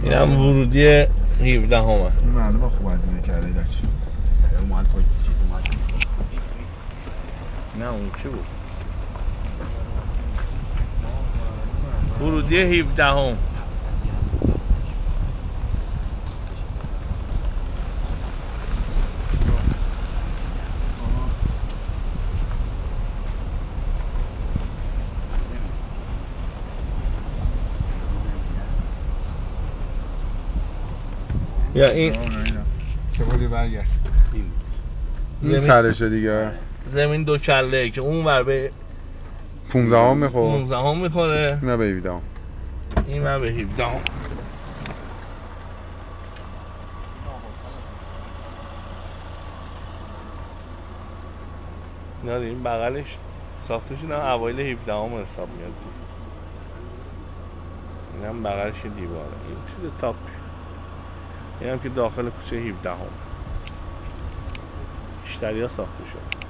اینم ورودی 17 همه. این معلومه خوب هزینه کرده ایرچی. نه اون چی بود؟ ورودی 17 هم. یا این چه بودی برگرد این سرشه دیگه. زمین دو کله که اون ور به 15 هم میخوره. 15 هم میخوره. نه به 17 هم. این ور به 17 هم. نه این بغلش ساخته شده اوایل 17 هم حساب میاد. اینم بغلش دیواره. این چیز تاپ. اینم که داخل کوچه 17 هم. اشتریا ساخته شده.